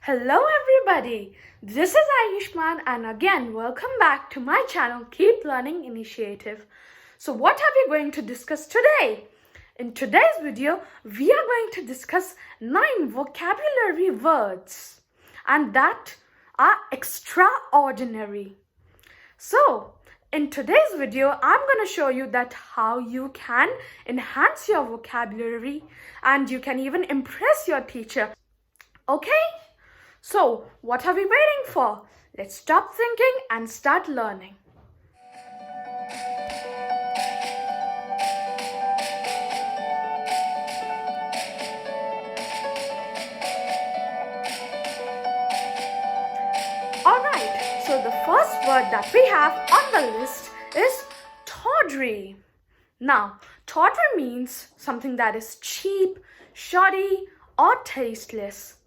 Hello everybody, this is Ayushman and again welcome back to my channel Keep Learning Initiative. So what are we going to discuss today? In today's video, we are going to discuss 9 vocabulary words and that are extraordinary. So in today's video, I'm going to show you that how you can enhance your vocabulary and you can even impress your teacher. Okay? So, what are we waiting for? Let's stop thinking and start learning. Alright, so the first word that we have on the list is tawdry. Now, tawdry means something that is cheap, shoddy, or tasteless.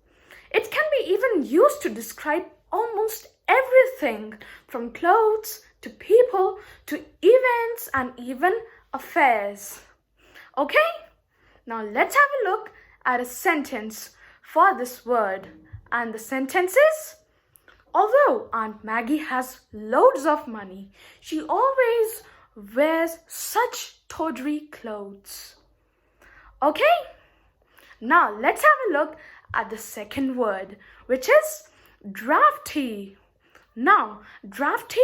It can be even used to describe almost everything from clothes to people to events and even affairs. Okay? Now let's have a look at a sentence for this word. And the sentence is, although Aunt Maggie has loads of money, she always wears such tawdry clothes. Okay? Now let's have a look at the second word, which is drafty. Now, drafty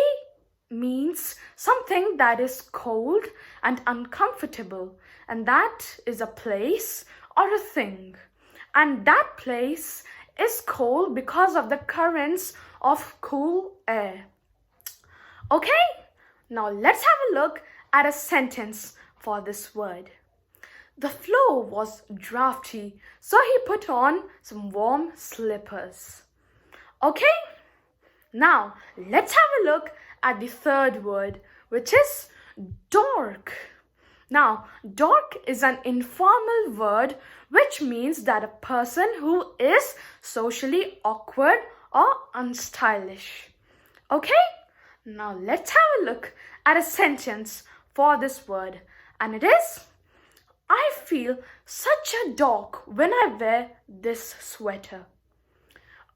means something that is cold and uncomfortable, and that is a place or a thing. And that place is cold because of the currents of cool air. Okay? Now let's have a look at a sentence for this word. The floor was drafty, so he put on some warm slippers. Okay? Now, let's have a look at the third word, which is dork. Now, dork is an informal word which means that a person who is socially awkward or unstylish. Okay? Now, let's have a look at a sentence for this word, and it is, I feel such a dork when I wear this sweater.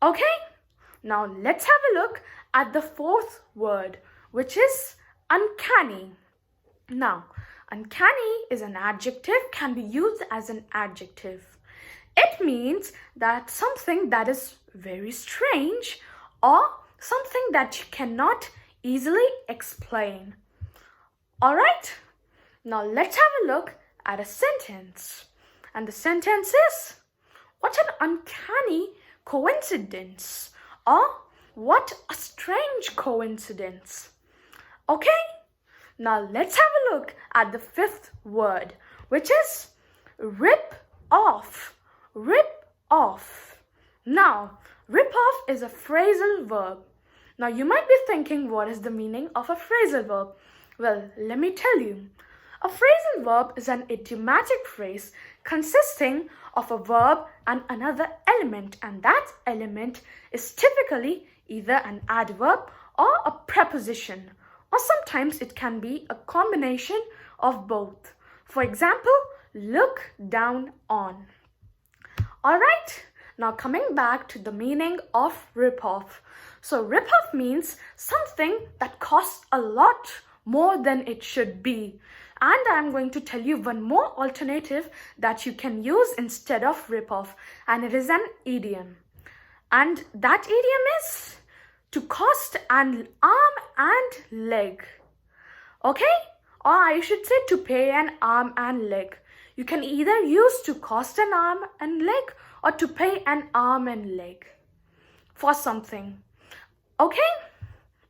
Okay? Now let's have a look at the fourth word, which is uncanny. Now, uncanny is an adjective, can be used as an adjective. It means that something that is very strange or something that you cannot easily explain. Alright? Now let's have a look at a sentence. And the sentence is, what an uncanny coincidence, or what a strange coincidence. Okay? Now let's have a look at the fifth word, which is rip off. Rip off. Now, rip off is a phrasal verb. Now you might be thinking, what is the meaning of a phrasal verb? Well, let me tell you. A phrasal verb is an idiomatic phrase consisting of a verb and another element, and that element is typically either an adverb or a preposition, or sometimes it can be a combination of both. For example, look down on. Alright, now coming back to the meaning of ripoff. So ripoff means something that costs a lot more than it should be. And I'm going to tell you one more alternative that you can use instead of ripoff, and it is an idiom. And that idiom is to cost an arm and leg. Okay? Or I should say to pay an arm and leg. You can either use to cost an arm and leg or to pay an arm and leg for something. Okay?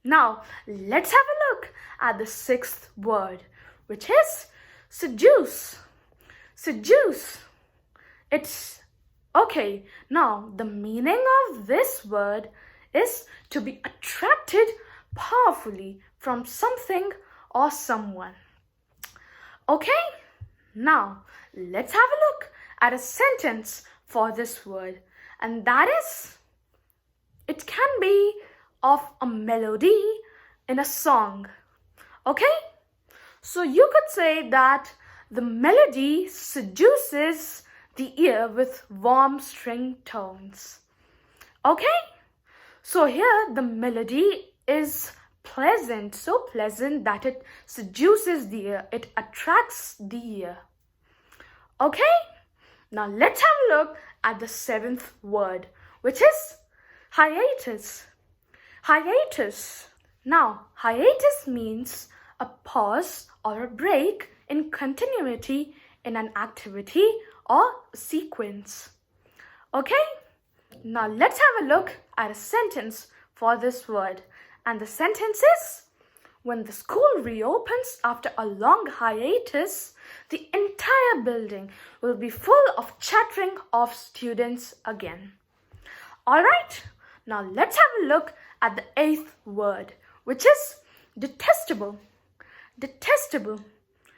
Now, let's have a look at the sixth word, which is seduce. Seduce. It's okay. Now, the meaning of this word is to be attracted powerfully from something or someone. Okay? Now, let's have a look at a sentence for this word, and that is, it can be of a melody in a song. Okay? So you could say that the melody seduces the ear with warm string tones. Okay? So here the melody is pleasant, so pleasant that it seduces the ear, it attracts the ear. Okay? Now let's have a look at the 7th word, which is hiatus. Hiatus. Now, hiatus means a pause or a break in continuity in an activity or sequence. Okay? Now let's have a look at a sentence for this word. And the sentence is, when the school reopens after a long hiatus, the entire building will be full of chattering of students again. Alright, now let's have a look at the 8th word, which is detestable. Detestable.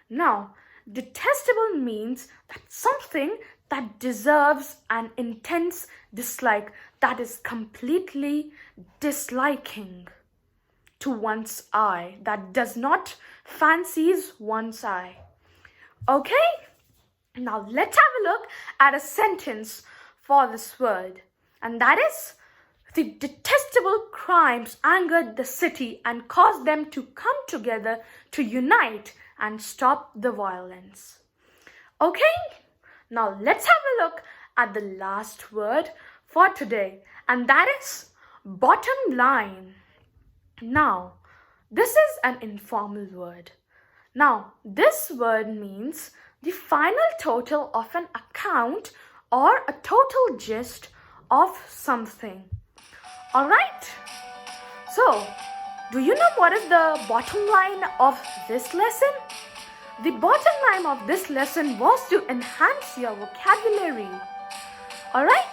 Now, detestable means that something that deserves an intense dislike, that is completely disliking to one's eye, that does not fancies one's eye. Okay? Now let's have a look at a sentence for this word, and that is, the detestable crimes angered the city and caused them to come together to unite and stop the violence. Okay? Now let's have a look at the last word for today, and that is bottom line. Now, this is an informal word. Now, this word means the final total of an account or a total gist of something. Alright? So, do you know what is the bottom line of this lesson? The bottom line of this lesson was to enhance your vocabulary. Alright?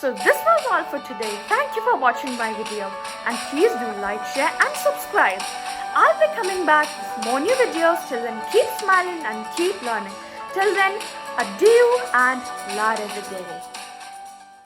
So this was all for today. Thank you for watching my video, and please do like, share and subscribe. I'll be coming back with more new videos. Till then, keep smiling and keep learning. Till then, adieu and la day.